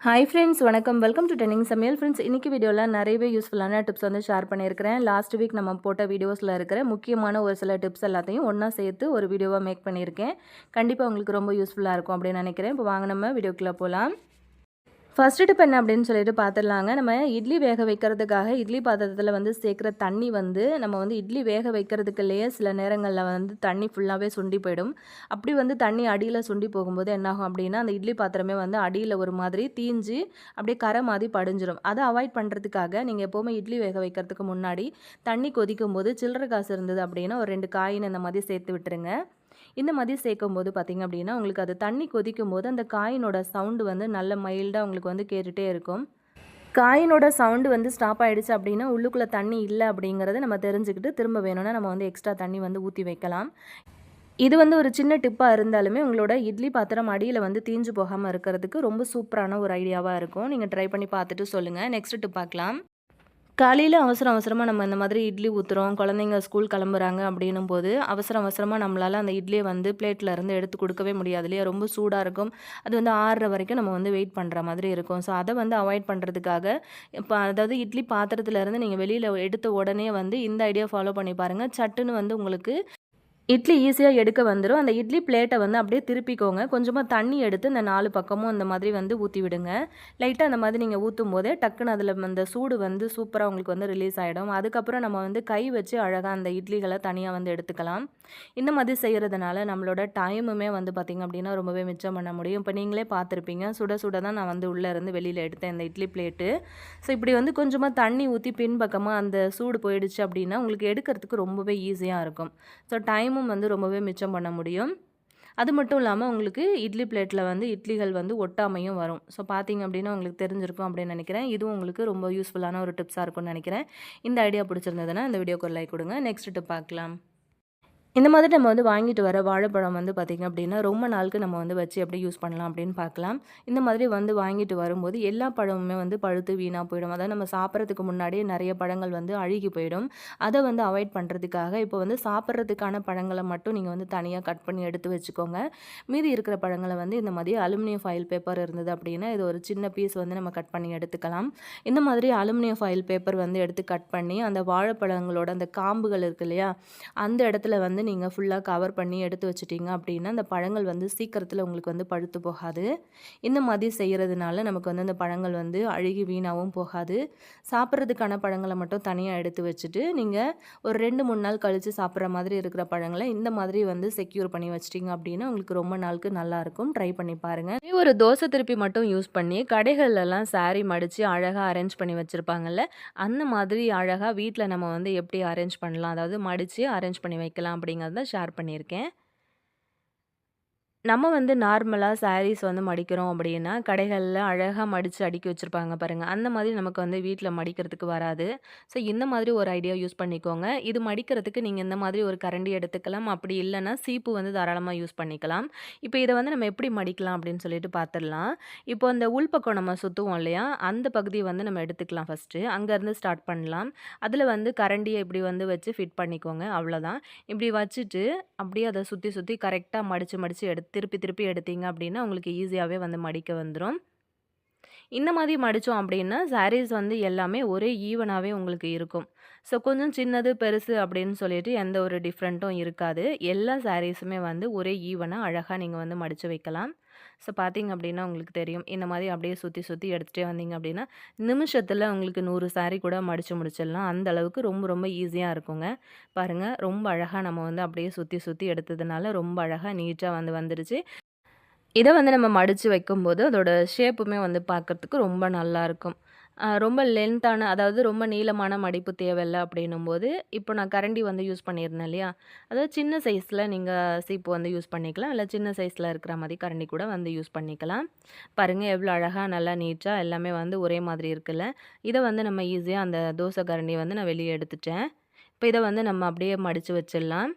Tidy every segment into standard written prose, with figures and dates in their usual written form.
Hi friends, வணக்கம். Welcome to trending சமையல். Friends, இன்னைக்கு வீடியோவில் நிறையவே யூஸ்ஃபுல்லான டிப்ஸ் வந்து ஷேர் பண்ணியிருக்கிறேன். லாஸ்ட் வீக் நம்ம போட்ட வீடியோஸில் இருக்கிற முக்கியமான ஒரு சில டிப்ஸ் எல்லாத்தையும் ஒன்றா சேர்த்து ஒரு வீடியோவாக மேக் பண்ணியிருக்கேன். கண்டிப்பாக உங்களுக்கு ரொம்ப யூஸ்ஃபுல்லாக இருக்கும் அப்படின்னு நினைக்கிறேன். இப்போ வாங்க நம்ம வீடியோக்குள்ளே போகலாம். ஃபர்ஸ்ட் டிப் என்ன அப்படின்னு சொல்லிட்டு பார்த்துடலாங்க. நம்ம இட்லி வேக வைக்கிறதுக்காக இட்லி பாத்திரத்தில் வந்து சேர்க்குற தண்ணி வந்து நம்ம வந்து இட்லி வேக வைக்கிறதுக்குள்ளேயே சில நேரங்களில் வந்து தண்ணி ஃபுல்லாகவே சுண்டி போயிடும். அப்படி வந்து தண்ணி அடியில் சுண்டி போகும்போது என்னாகும் அப்படின்னா, அந்த இட்லி பாத்திரமே வந்து அடியில் ஒரு மாதிரி தீஞ்சு அப்படியே கரை மாதிரி படிஞ்சிடும். அதை அவாய்ட் பண்ணுறதுக்காக நீங்கள் எப்போவுமே இட்லி வேக வைக்கிறதுக்கு முன்னாடி தண்ணி கொதிக்கும் போது சில்லறை காசு இருந்தது அப்படின்னா ஒரு 2 காயின் இந்த மாதிரி சேர்த்து விட்டுருங்க. இந்த மாதிரி சேர்க்கும்போது பார்த்திங்க அப்படின்னா உங்களுக்கு அது தண்ணி கொதிக்கும் போது அந்த காயினோட சவுண்டு வந்து நல்ல மைல்டாக உங்களுக்கு வந்து கேட்டுகிட்டே இருக்கும். காயினோட சவுண்டு வந்து ஸ்டாப் ஆகிடுச்சு அப்படின்னா உள்ளுக்குள்ளே தண்ணி இல்லை அப்படிங்கிறத நம்ம தெரிஞ்சுக்கிட்டு திரும்ப வேணும்னா நம்ம வந்து எக்ஸ்ட்ரா தண்ணி வந்து ஊற்றி வைக்கலாம். இது வந்து ஒரு சின்ன டிப்பாக இருந்தாலுமே உங்களோட இட்லி பாத்திரம் அடியில் வந்து தீஞ்சு போகாமல் இருக்கிறதுக்கு ரொம்ப சூப்பரான ஒரு ஐடியாவாக இருக்கும். நீங்கள் ட்ரை பண்ணி பார்த்துட்டு சொல்லுங்கள். நெக்ஸ்ட் டிப் பார்க்கலாம். காலையில் அவசரமாக நம்ம இந்த மாதிரி இட்லி ஊற்றுறோம், குழந்தைங்க ஸ்கூல் கிளம்புறாங்க அப்படின்னும் போது அவசரமாக நம்மளால் அந்த இட்லியை வந்து பிளேட்டில் இருந்து எடுத்து கொடுக்கவே முடியாது இல்லையா? ரொம்ப சூடாக இருக்கும். அது வந்து ஆறுற வரைக்கும் நம்ம வந்து வெயிட் பண்ணுற மாதிரி இருக்கும். ஸோ அதை வந்து அவாய்ட் பண்ணுறதுக்காக இப்போ அதாவது இட்லி பாத்திரத்துலேருந்து நீங்கள் வெளியில் எடுத்த உடனே வந்து இந்த ஐடியா ஃபாலோ பண்ணி பாருங்கள். சட்டுன்னு வந்து உங்களுக்கு இட்லி ஈஸியாக எடுக்க வந்துடும். அந்த இட்லி பிளேட்டை வந்து அப்படியே திருப்பிக்கோங்க. கொஞ்சமாக தண்ணி எடுத்து இந்த 4 பக்கமும் இந்த மாதிரி வந்து ஊற்றி விடுங்க. லைட்டாக அந்த மாதிரி நீங்கள் ஊற்றும் போதே டக்குன்னு அதில் அந்த சூடு வந்து சூப்பராக உங்களுக்கு வந்து ரிலீஸ் ஆகிடும். அதுக்கப்புறம் நம்ம வந்து கை வச்சு அழகாக அந்த இட்லிகளை தனியாக வந்து எடுத்துக்கலாம். இந்த மாதிரி செய்கிறதுனால நம்மளோட டைமுமே வந்து பார்த்திங்க அப்படின்னா ரொம்பவே மிச்சம் பண்ண முடியும். இப்போ நீங்களே பார்த்துருப்பீங்க, சுட சுட தான் நான் வந்து உள்ளே இருந்து வெளியில் எடுத்தேன் இந்த இட்லி பிளேட்டு. ஸோ இப்படி வந்து கொஞ்சமாக தண்ணி ஊற்றி பின்பக்கமாக அந்த சூடு போயிடுச்சு அப்படின்னா உங்களுக்கு எடுக்கிறதுக்கு ரொம்பவே ஈஸியாக இருக்கும். ஸோ டைமும் வந்து ரொம்பவே மிச்சம் பண்ண முடியும். அது மட்டும் இல்லாமல் உங்களுக்கு இட்லி பிளேட்டில் வந்து இட்லிகள் வந்து ஒட்டாமையும் வரும். ஸோ பார்த்தீங்க அப்படின்னா உங்களுக்கு தெரிஞ்சிருக்கும் அப்படின்னு நினைக்கிறேன். இதுவும் உங்களுக்கு ரொம்ப யூஸ்ஃபுல்லான ஒரு டிப்ஸாக இருக்கும்னு நினைக்கிறேன். இந்த ஐடியா பிடிச்சிருந்ததுன்னா இந்த வீடியோக்கு ஒரு லைக் கொடுங்க. நெக்ஸ்ட் டிப் பார்க்கலாம். இந்த மாதிரி நம்ம வந்து வாங்கிட்டு வர வாழைப்பழம் வந்து பார்த்திங்க அப்படின்னா ரொம்ப நாளுக்கு நம்ம வந்து வச்சு எப்படி யூஸ் பண்ணலாம் அப்படின்னு பார்க்கலாம். இந்த மாதிரி வந்து வாங்கிட்டு வரும்போது எல்லா பழமுமே வந்து பழுத்து வீணாக போயிடும். அதாவது நம்ம சாப்பிட்றதுக்கு முன்னாடியே நிறைய பழங்கள் வந்து அழுகி போயிடும். அதை வந்து அவாய்ட் பண்ணுறதுக்காக இப்போ வந்து சாப்பிட்றதுக்கான பழங்களை மட்டும் நீங்கள் வந்து தனியாக கட் பண்ணி எடுத்து வச்சுக்கோங்க. மீதி இருக்கிற பழங்களை வந்து இந்த மாதிரி அலுமினியம் ஃபாயில் பேப்பர் இருந்தது அப்படின்னா இது ஒரு சின்ன பீஸ் வந்து நம்ம கட் பண்ணி எடுத்துக்கலாம். இந்த மாதிரி அலுமினியம் ஃபாயில் பேப்பர் வந்து எடுத்து கட் பண்ணி அந்த வாழைப்பழங்களோட அந்த காம்புகள் இருக்கு இல்லையா, அந்த இடத்துல வந்து நீங்கள் ஃபுல்லாக கவர் பண்ணி எடுத்து வச்சிட்டிங்க அப்படின்னா அந்த பழங்கள் வந்து சீக்கிரத்தில் உங்களுக்கு வந்து பழுத்து போகாது. இந்த மாதிரி செய்கிறதுனால நமக்கு வந்து அந்த பழங்கள் வந்து அழுகி வீணாகவும் போகாது. சாப்பிட்றதுக்கான பழங்களை மட்டும் தனியாக எடுத்து வச்சுட்டு நீங்கள் ஒரு 2-3 நாள் கழித்து சாப்பிட்ற மாதிரி இருக்கிற பழங்களை இந்த மாதிரி வந்து செக்யூர் பண்ணி வச்சிட்டிங்க அப்படின்னா உங்களுக்கு ரொம்ப நாளுக்கு நல்லாயிருக்கும். ட்ரை பண்ணி பாருங்கள். ஒரு தோசை திருப்பி மட்டும் யூஸ் பண்ணி கடைகள்லாம் சாரி மடித்து அழகாக அரேஞ்ச் பண்ணி வச்சுருப்பாங்கல்ல, அந்த மாதிரி அழகாக வீட்டில் நம்ம வந்து எப்படி அரேஞ்ச் பண்ணலாம், அதாவது மடித்து அரேஞ்ச் பண்ணி வைக்கலாம் அப்படிங்கிறத ஷேர் பண்ணியிருக்கேன். நம்ம வந்து நார்மலா சாரீஸ் வந்து மடிக்கிறோம் அப்படின்னா, கடைகள்ல அழகா மடிச்சு அடுக்கி வச்சிருப்பாங்க பாருங்க. அந்த மாதிரி நமக்கு வந்து வீட்ல மடிக்கிறதுக்கு வராது. ஸோ இந்த மாதிரி ஒரு ஐடியா யூஸ் பண்ணிக்கோங்க. இது மடிக்கிறதுக்கு நீங்க இந்த மாதிரி ஒரு கரண்டி எடுத்துக்கலாம். அப்படி இல்லன்னா சீப்பு வந்து தாராளமா யூஸ் பண்ணிக்கலாம். இப்போ இத வந்து நம்ம எப்படி மடிக்கலாம் அப்படின்னு சொல்லிட்டு பார்த்துடலாம். இப்போ அந்த உள்பக்கம் நம்ம சுத்துவோம் இல்லையா? அந்த பகுதிய வந்து நம்ம எடுத்துக்கலாம் ஃபர்ஸ்ட்டு. அங்கருந்து ஸ்டார்ட் பண்ணலாம். அதில வந்து கரண்டிய இப்படி வந்து வச்சு ஃபிட் பண்ணிக்கோங்க. அவ்வளோதான். இப்படி வச்சுட்டு அப்படியே அத சுத்தி சுத்தி கரெக்ட்டா மடிச்சு மடிச்சு திருப்பி திருப்பி எடுத்தீங்க அப்படின்னா, உங்களுக்கு ஈஸியாவே வந்து மடிக்க வந்துரும். இந்த மாதிரி மடிச்சோம் அப்படின்னா, சாரீஸ் வந்து எல்லாமே ஒரே ஈவனாவே உங்களுக்கு இருக்கும். ஸோ கொஞ்சம் சின்னது, பெருசு அப்படின்னு சொல்லிட்டு எந்த ஒரு டிஃப்ரெண்ட்டும் இருக்காது. எல்லா சாரீஸுமே வந்து ஒரே ஈவனா அழகா நீங்க வந்து மடிச்சு வைக்கலாம். ஸோ பார்த்தீங்க அப்படின்னா உங்களுக்கு தெரியும். இந்த மாதிரி அப்படியே சுத்தி சுத்தி எடுத்துட்டே வந்தீங்க அப்படின்னா, நிமிஷத்துல உங்களுக்கு 100 சாரி கூட மடிச்சு முடிச்சிடலாம். அந்த அளவுக்கு ரொம்ப ரொம்ப ஈஸியா இருக்குங்க. பாருங்க, ரொம்ப அழகா நம்ம வந்து அப்படியே சுத்தி சுத்தி எடுத்ததுனால ரொம்ப அழகா நீட்டா வந்து வந்துருச்சு. இத வந்து நம்ம மடிச்சு வைக்கும்போது, அதோட ஷேப்புமே வந்து பார்க்கறதுக்கு ரொம்ப நல்லாயிருக்கும். ரொம்ப லென்த்தான அதாவது ரொம்ப நீளமான மடிப்பு தேவையில்ல அப்படின்னும்போது, இப்போ நான் கரண்டி வந்து யூஸ் பண்ணியிருந்தேன் இல்லையா? அதாவது சின்ன சைஸில நீங்க சீப்பு வந்து யூஸ் பண்ணிக்கலாம். இல்ல சின்ன சைஸில இருக்கிற மாரி கரண்டி கூட வந்து யூஸ் பண்ணிக்கலாம். பாருங்க எவ்வளோ அழகா நல்லா நீட்டா எல்லாமே வந்து ஒரே மாதிரி இருக்குல்ல. இத வந்து நம்ம ஈஸியா அந்த தோசை கரண்டிய வந்து நான் வெளிய எடுத்துட்டேன். இப்போ இத வந்து நம்ம அப்படியே மடிச்சு வச்சிடலாம்.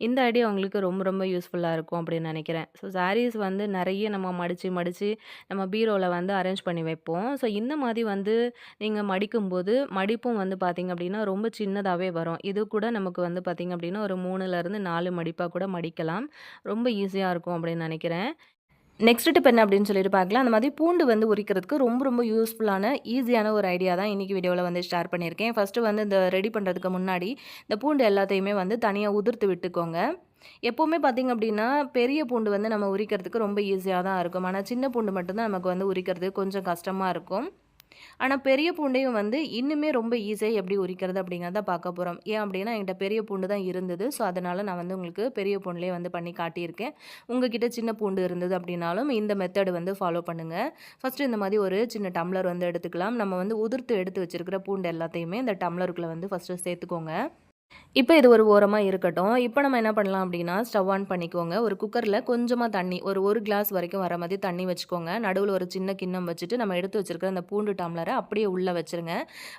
இந்த ஐடியா உங்களுக்கு ரொம்ப ரொம்ப யூஸ்ஃபுல்லா இருக்கும் அப்படின்னு நினைக்கிறேன். ஸோ சாரீஸ் வந்து நெறைய நம்ம மடிச்சு மடிச்சு நம்ம பீரோல வந்து அரேஞ்ச் பண்ணி வைப்போம். ஸோ இந்த மாதிரி வந்து நீங்க மடிக்கும்போது, மடிப்பும் வந்து பார்த்தீங்க அப்படின்னா, ரொம்ப சின்னதாவே வரும். இது கூட நமக்கு வந்து பார்த்தீங்க அப்படின்னா, ஒரு 3லேருந்து 4 மடிப்பா கூட மடிக்கலாம். ரொம்ப ஈஸியா இருக்கும் அப்படின்னு நினைக்கிறேன். நெக்ஸ்ட் டிப் என்ன அப்படின்னு சொல்லிட்டு பார்க்கலாம். அந்த மாதிரி பூண்டு வந்து உரிக்கிறதுக்கு ரொம்ப யூஸ்ஃபுல்லான ஈஸியான ஒரு ஐடியா தான் இன்றைக்கி வீடியோவில் வந்து ஷேர் பண்ணியிருக்கேன். ஃபஸ்ட்டு வந்து இந்த ரெடி பண்ணுறதுக்கு முன்னாடி இந்த பூண்டு எல்லாத்தையுமே வந்து தனியாக உதிர்த்து விட்டுக்கோங்க. எப்போவுமே பார்த்திங்க அப்படின்னா பெரிய பூண்டு வந்து நம்ம உரிக்கிறதுக்கு ரொம்ப ஈஸியாக தான் இருக்கும். ஆனால் சின்ன பூண்டு மட்டும்தான் நமக்கு வந்து உரிக்கிறதுக்கு கொஞ்சம் கஷ்டமாக இருக்கும். ஆனால் பெரிய பூண்டையும் வந்து இன்னுமே ரொம்ப ஈஸியாக எப்படி உரிக்கிறது அப்படிங்கிறத பார்க்க போகிறோம். ஏன் அப்படின்னா என்கிட்ட பெரிய பூண்டு தான் இருந்தது. ஸோ அதனால் நான் வந்து உங்களுக்கு பெரிய பூண்டுலேயே வந்து பண்ணி காட்டியிருக்கேன். உங்ககிட்ட சின்ன பூண்டு இருந்தது அப்படின்னாலும் இந்த மெத்தடு வந்து ஃபாலோ பண்ணுங்கள். ஃபஸ்ட்டு இந்த மாதிரி ஒரு சின்ன டம்ளர் வந்து எடுத்துக்கலாம். நம்ம வந்து உதிர்த்து எடுத்து வச்சுருக்கிற பூண்டு எல்லாத்தையுமே இந்த டம்ளருக்குள்ளே வந்து ஃபஸ்ட்டு சேர்த்துக்கோங்க. இப்போ இது ஒரு ஓரமா இருக்கட்டும். இப்போ நம்ம என்ன பண்ணலாம் அப்படின்னா, ஸ்டவ் ஆன் பண்ணிக்கோங்க. ஒரு குக்கர்ல கொஞ்சமா தண்ணி, ஒரு கிளாஸ் வரைக்கும் வர மாதிரி தண்ணி வச்சுக்கோங்க. நடுவுல ஒரு சின்ன கிண்ணம் வச்சுட்டு, நம்ம எடுத்து வச்சிருக்கிற அந்த பூண்டு டம்ளர அப்படியே உள்ள வச்சுருங்க.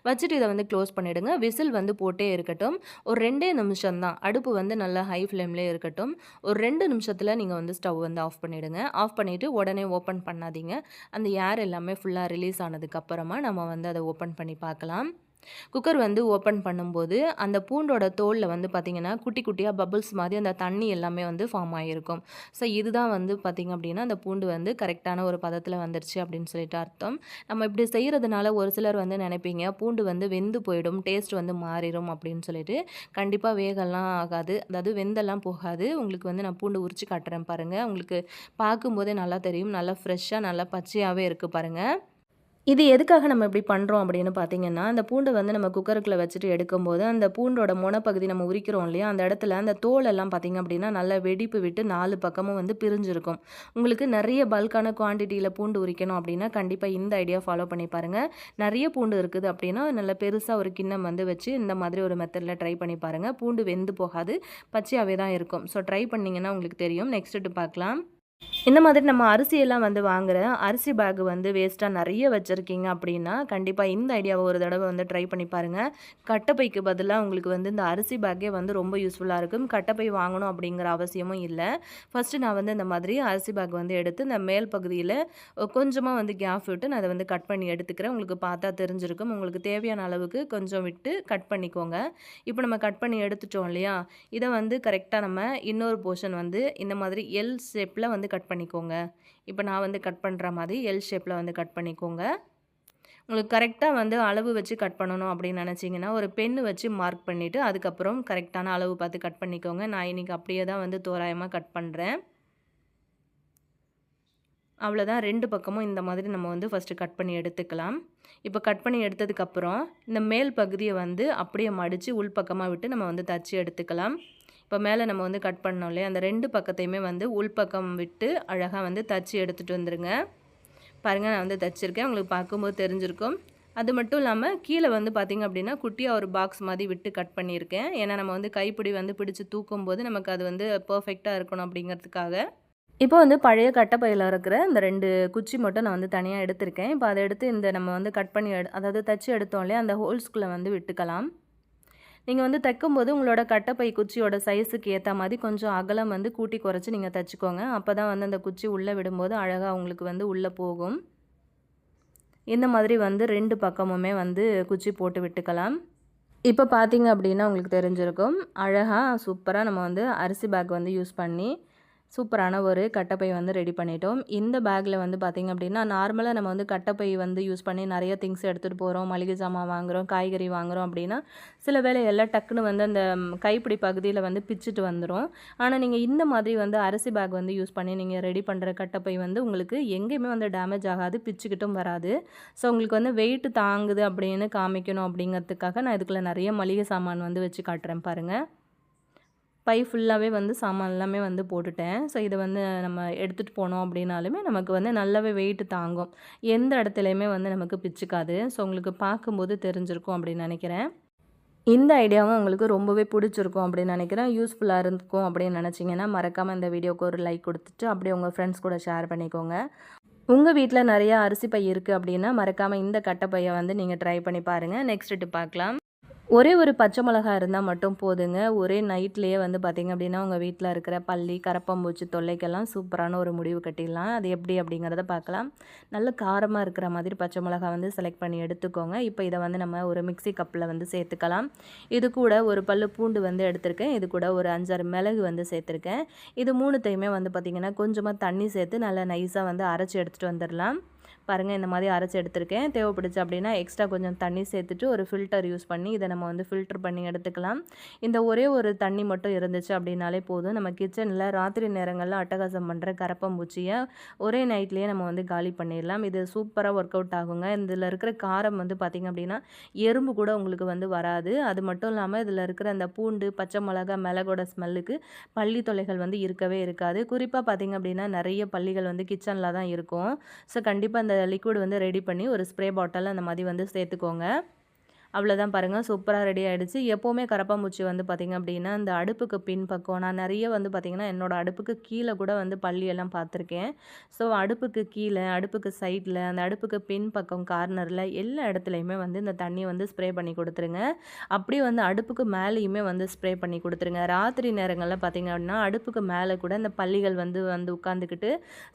வச்சுட்டு இத வந்து க்ளோஸ் பண்ணிடுங்க. விசில் வந்து போட்டே இருக்கட்டும். ஒரு 2 நிமிஷம் தான். அடுப்பு வந்து நல்லா ஹை ஃப்ளேம்லயே இருக்கட்டும். ஒரு 2 நிமிஷத்துல நீங்க வந்து ஸ்டவ் வந்து ஆஃப் பண்ணிடுங்க. ஆஃப் பண்ணிட்டு உடனே ஓப்பன் பண்ணாதீங்க. அந்த ஏர் எல்லாமே ஃபுல்லா ரிலீஸ் ஆனதுக்கு அப்புறமா நம்ம வந்து அத ஓப்பன் பண்ணி பார்க்கலாம். குக்கர் வந்து ஓப்பன் பண்ணும்போது அந்த பூண்டோட தோலில் வந்து பார்த்திங்கன்னா குட்டி குட்டியாக பபுள்ஸ் மாதிரி அந்த தண்ணி எல்லாமே வந்து ஃபார்ம் ஆகியிருக்கும். ஸோ இதுதான் வந்து பார்த்திங்க அப்படின்னா அந்த பூண்டு வந்து கரெக்டான ஒரு பதத்தில் வந்துருச்சு அப்படின்னு சொல்லிட்டு அர்த்தம். நம்ம இப்படி செய்கிறதுனால ஒரு சிலர் வந்து நினைப்பீங்க பூண்டு வந்து வெந்து போயிடும், டேஸ்ட் வந்து மாறிடும் அப்படின்னு சொல்லிட்டு. கண்டிப்பாக வேகலாம் ஆகாது, அதாவது வெந்தெல்லாம் போகாது. உங்களுக்கு வந்து நான் பூண்டு உரிச்சு காட்டுறேன் பாருங்கள். உங்களுக்கு பார்க்கும்போதே நல்லா தெரியும், நல்லா ஃப்ரெஷ்ஷாக நல்லா பச்சையாகவே இருக்குது பாருங்கள். இது எதுக்காக நம்ம இப்படி பண்ணுறோம் அப்படின்னு பார்த்தீங்கன்னா, அந்த பூண்டை வந்து நம்ம குக்கருக்குள்ள வச்சுட்டு எடுக்கும்போது, அந்த பூண்டோட மொனப்பகுதி நம்ம உரிக்கிறோம் இல்லையா, அந்த இடத்துல அந்த தோலெல்லாம் பார்த்தீங்க அப்படின்னா, நல்லா வெடிப்பு விட்டு 4 பக்கமும் வந்து பிரிஞ்சிருக்கும். உங்களுக்கு நிறைய பல்கான குவான்டிட்டியில் பூண்டு உரிக்கணும் அப்படின்னா, கண்டிப்பாக இந்த ஐடியா ஃபாலோ பண்ணி பாருங்கள். நிறைய பூண்டு இருக்குது அப்படின்னா, நல்ல பெருசாக ஒரு கிண்ணம் வந்து வச்சு இந்த மாதிரி ஒரு மெத்தடில் ட்ரை பண்ணி பாருங்கள். பூண்டு வெந்து போகாது, பச்சையாகவே தான் இருக்கும். ஸோ ட்ரை பண்ணிங்கன்னா உங்களுக்கு தெரியும். நெக்ஸ்ட்டு பார்க்கலாம். இந்த மாதிரி நம்ம அரிசியெல்லாம் வந்து வாங்குற அரிசி பேக் வந்து வேஸ்ட்டாக நிறைய வச்சுருக்கீங்க அப்படின்னா, கண்டிப்பாக இந்த ஐடியாவை ஒரு தடவை வந்து ட்ரை பண்ணி பாருங்கள். கட்டைப்பைக்கு பதிலாக உங்களுக்கு வந்து இந்த அரிசி பேக்கே வந்து ரொம்ப யூஸ்ஃபுல்லாக இருக்கும். கட்டைப்பை வாங்கணும் அப்படிங்கிற அவசியமும் இல்லை. ஃபஸ்ட்டு நான் வந்து இந்த மாதிரி அரிசி பேக் வந்து எடுத்து இந்த மேல் பகுதியில் கொஞ்சமாக வந்து கேப் விட்டு நான் அதை வந்து கட் பண்ணி எடுத்துக்கிறேன். உங்களுக்கு பார்த்தா தெரிஞ்சிருக்கும். உங்களுக்கு தேவையான அளவுக்கு கொஞ்சம் விட்டு கட் பண்ணிக்கோங்க. இப்போ நம்ம கட் பண்ணி எடுத்துட்டோம் இல்லையா, இதை வந்து கரெக்டாக நம்ம இன்னொரு போர்ஷன் வந்து இந்த மாதிரி எல் ஷேப்பில் வந்து கட் பண்ணிக்கோங்க. இப்போ நான் வந்து கட் பண்ணுற மாதிரி எல் ஷேப்பில் வந்து கட் பண்ணிக்கோங்க. உங்களுக்கு கரெக்டாக வந்து அளவு வச்சு கட் பண்ணணும் அப்படின்னு நினச்சிங்கன்னா ஒரு பென்னு வச்சு மார்க் பண்ணிவிட்டு அதுக்கப்புறம் கரெக்டான அளவு பார்த்து கட் பண்ணிக்கோங்க. நான் இன்றைக்கி அப்படியே தான் வந்து தோராயமாக கட் பண்ணுறேன். அவ்வளோதான். 2 பக்கமும் இந்த மாதிரி நம்ம வந்து ஃபஸ்ட்டு கட் பண்ணி எடுத்துக்கலாம். இப்போ கட் பண்ணி எடுத்ததுக்கப்புறம் இந்த மேல் பகுதியை வந்து அப்படியே மடித்து உள்பக்கமாக விட்டு நம்ம வந்து தச்சு எடுத்துக்கலாம். இப்போ மேலே நம்ம வந்து கட் பண்ணோம் இல்லையா, அந்த 2 பக்கத்தையுமே வந்து உள்பக்கம் விட்டு அழகாக வந்து தச்சு எடுத்துகிட்டு வந்துடுங்க. பாருங்கள், நான் வந்து தச்சுருக்கேன். உங்களுக்கு பார்க்கும்போது தெரிஞ்சிருக்கும். அது மட்டும் இல்லாமல் கீழே வந்து பார்த்திங்க அப்படின்னா குட்டியாக ஒரு பாக்ஸ் மாதிரி விட்டு கட் பண்ணியிருக்கேன். ஏன்னா நம்ம வந்து கைப்பிடி வந்து பிடிச்சி தூக்கும்போது நமக்கு அது வந்து பர்ஃபெக்டாக இருக்கணும் அப்படிங்கிறதுக்காக. இப்போ வந்து பழைய கட்டைப்பையில் இருக்கிற இந்த 2 குச்சி மட்டும் நான் வந்து தனியாக எடுத்திருக்கேன். இப்போ அதை எடுத்து இந்த நம்ம வந்து கட் பண்ணி அதாவது தச்சு எடுத்தோம் இல்லையா, அந்த ஹோல்ஸ்குள்ளே வந்து விட்டுக்கலாம். நீங்கள் வந்து தைக்கும்போது உங்களோட கட்டைப்பை குச்சியோட சைஸுக்கு ஏற்ற மாதிரி கொஞ்சம் அகலம் வந்து கூட்டி குறைச்சி நீங்கள் தைச்சிக்கோங்க. அப்போ தான் வந்து அந்த குச்சி உள்ளே விடும்போது அழகாக உங்களுக்கு வந்து உள்ளே போகும். இந்த மாதிரி வந்து 2 பக்கமுமே வந்து குச்சி போட்டு விட்டுக்கலாம். இப்போ பார்த்தீங்க அப்படின்னா உங்களுக்கு தெரிஞ்சிருக்கும். அழகாக சூப்பராக நம்ம வந்து அரிசி பேக் வந்து யூஸ் பண்ணி சூப்பரான ஒரு கட்டைப்பை வந்து ரெடி பண்ணிட்டோம். இந்த பேக்கில் வந்து பார்த்திங்க அப்படின்னா நார்மலாக நம்ம வந்து கட்டைப்பை வந்து யூஸ் பண்ணி நிறைய திங்ஸ் எடுத்துகிட்டு போகிறோம், மளிகை சாமான் வாங்குகிறோம், காய்கறி வாங்குகிறோம் அப்படின்னா சில வேளையெல்லாம் டக்குன்னு வந்து அந்த கைப்பிடி பகுதியில் வந்து பிச்சுட்டு வந்துடும். ஆனால் நீங்கள் இந்த மாதிரி வந்து அரிசி பேக் வந்து யூஸ் பண்ணி நீங்கள் ரெடி பண்ணுற கட்டைப்பை வந்து உங்களுக்கு எங்கேயுமே வந்து டேமேஜ் ஆகாது, பிச்சுக்கிட்டும் வராது. ஸோ உங்களுக்கு வந்து வெயிட் தாங்குது அப்படின்னு காமிக்கணும் அப்படிங்கிறதுக்காக நான் இதுக்குள்ளே நிறைய மளிகை சாமான் வந்து வச்சு காட்டுறேன் பாருங்கள். பை ஃபுல்லாகவே வந்து சாமான் எல்லாமே வந்து போட்டுட்டேன். ஸோ இதை வந்து நம்ம எடுத்துகிட்டு போனோம் அப்படின்னாலுமே நமக்கு வந்து நல்லாவே வெயிட் தாங்கும். எந்த இடத்துலையுமே வந்து நமக்கு பிச்சுக்காது. ஸோ உங்களுக்கு பார்க்கும்போது தெரிஞ்சிருக்கும் அப்படின்னு நினைக்கிறேன். இந்த ஐடியாவும் உங்களுக்கு ரொம்பவே பிடிச்சிருக்கும் அப்படின்னு நினைக்கிறேன். யூஸ்ஃபுல்லாக இருக்கும் அப்படின்னு நினச்சிங்கன்னா மறக்காமல் இந்த வீடியோவுக்கு ஒரு லைக் கொடுத்துட்டு அப்படியே உங்கள் ஃப்ரெண்ட்ஸ் கூட ஷேர் பண்ணிக்கோங்க. உங்கள் வீட்டில் நிறையா அரிசி பை இருக்குது அப்படின்னா மறக்காமல் இந்த கட்டைப்பையை வந்து நீங்கள் ட்ரை பண்ணி பாருங்கள். நெக்ஸ்ட் டிப் பார்க்கலாம். ஒரே ஒரு பச்சை மிளகா இருந்தால் மட்டும் போதுங்க. ஒரே நைட்லேயே வந்து பார்த்திங்க அப்படின்னா, உங்கள் வீட்டில் இருக்கிற பல்லி, கரப்பான்பூச்சி தொல்லைக்கெல்லாம் சூப்பரான ஒரு முடிவு கட்டிடலாம். அது எப்படி அப்படிங்கிறத பார்க்கலாம். நல்ல காரமாக இருக்கிற மாதிரி பச்சை மிளகா வந்து செலக்ட் பண்ணி எடுத்துக்கோங்க. இப்போ இதை வந்து நம்ம ஒரு மிக்ஸி கப்பில் வந்து சேர்த்துக்கலாம். இது கூட ஒரு பல்லு பூண்டு வந்து எடுத்திருக்கேன். இது கூட ஒரு 5, 6 மிளகு வந்து சேர்த்துருக்கேன். இது 3த்தையுமே வந்து பார்த்திங்கன்னா, கொஞ்சமாக தண்ணி சேர்த்து நல்லா நைஸாக வந்து அரைச்சி எடுத்துகிட்டு வந்துடலாம். பாருங்கள், இந்த மாதிரி அரைச்சி எடுத்திருக்கேன். தேவைப்படுச்சு அப்படின்னா எக்ஸ்ட்ரா கொஞ்சம் தண்ணி சேர்த்துட்டு ஒரு ஃபில்டர் யூஸ் பண்ணி இதை நம்ம வந்து ஃபில்டர் பண்ணி எடுத்துக்கலாம். இந்த ஒரே ஒரு தண்ணி மட்டும் இருந்துச்சு அப்படின்னாலே போதும். நம்ம கிச்சனில் ராத்திரி நேரங்களில் அட்டகாசம் பண்ணுற கரப்பான்பூச்சியை ஒரே நைட்லேயே நம்ம வந்து காலி பண்ணிடலாம். இது சூப்பராக ஒர்க் அவுட் ஆகுங்க. இதில் இருக்கிற காரம் வந்து பார்த்திங்க அப்படின்னா எறும்பு கூட உங்களுக்கு வந்து வராது. அது மட்டும் இல்லாமல் இதில் இருக்கிற அந்த பூண்டு, பச்சை மிளகா, மிளகோட ஸ்மெல்லுக்கு பள்ளி தொல்லைகள் வந்து இருக்கவே இருக்காது. குறிப்பாக பார்த்திங்க அப்படின்னா நிறைய பள்ளிகள் வந்து கிச்சனில் தான் இருக்கும். ஸோ கண்டிப்பாக அந்த லிக்விட் வந்து ரெடி பண்ணி ஒரு ஸ்ப்ரே பாட்டில் அந்த மாதிரி வந்து சேர்த்துக்கோங்க. அவ்வளோதான் பாருங்கள், சூப்பராக ரெடி ஆகிடுச்சு. எப்போவுமே கரப்பான்பூச்சி வந்து பார்த்திங்க அப்படின்னா இந்த அடுப்புக்கு பின்பக்கம் நான் நிறைய வந்து பார்த்திங்கன்னா என்னோடய அடுப்புக்கு கீழே கூட வந்து பள்ளியெல்லாம் பார்த்துருக்கேன். ஸோ அடுப்புக்கு கீழே, அடுப்புக்கு சைடில், அந்த அடுப்புக்கு பின்பக்கம் கார்னரில் எல்லா இடத்துலையுமே வந்து இந்த தண்ணியை வந்து ஸ்ப்ரே பண்ணி கொடுத்துருங்க. அப்படியே வந்து அடுப்புக்கு மேலேயுமே வந்து ஸ்ப்ரே பண்ணி கொடுத்துருங்க. ராத்திரி நேரங்களில் பார்த்திங்க அப்படின்னா அடுப்புக்கு மேலே கூட இந்த பள்ளிகள் வந்து வந்து உட்காந்துக்கிட்டு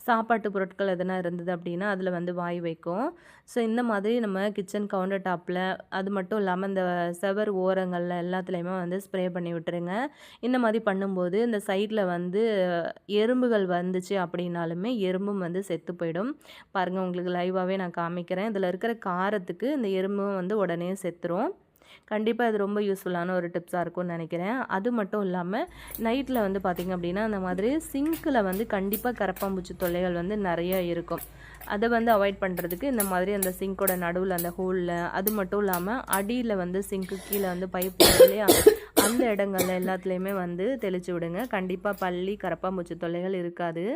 சாப்பாட்டு பொருட்கள் எதனா இருந்தது அப்படின்னா அதில் வந்து வாய் வைக்கும். ஸோ இந்த மாதிரி நம்ம கிச்சன் கவுண்டர் டாப்பில், அது மட்டும் இல்லாமல் இந்த செவர் ஓரங்களில் எல்லாத்துலேயுமே வந்து ஸ்ப்ரே பண்ணி விட்டுருங்க. இந்த மாதிரி பண்ணும்போது இந்த சைடில் வந்து எறும்புகள் வந்துச்சு அப்படின்னாலுமே எறும்பும் வந்து செத்து போயிடும். பாருங்கள், உங்களுக்கு லைவாகவே நான் காமிக்கிறேன். இதில் இருக்கிற காரத்துக்கு இந்த எறும்பும் வந்து உடனே செத்துரும். கண்டிப்பாக இது ரொம்ப யூஸ்ஃபுல்லான ஒரு டிப்ஸாக இருக்கும்னு நினைக்கிறேன். அது மட்டும் இல்லாமல் நைட்டில் வந்து பார்த்திங்க அப்படின்னா அந்த மாதிரி சிங்க்கில் வந்து கண்டிப்பாக கரப்பான்பூச்சி தொல்லைகள் வந்து நிறைய இருக்கும். அதை வந்து அவாய்ட் பண்ணுறதுக்கு இந்த மாதிரி அந்த சிங்க்கோட நடுவில் அந்த ஹோலில், அது மட்டும் இல்லாமல் அடியில் வந்து சிங்க்கு கீழே வந்து பைப் இல்லையா, அந்த இடங்கள்ல எல்லாத்துலேயுமே வந்து தெளித்து விடுங்க. கண்டிப்பாக பல்லி, கரப்பான்பூச்சி தொல்லைகள் இருக்காது.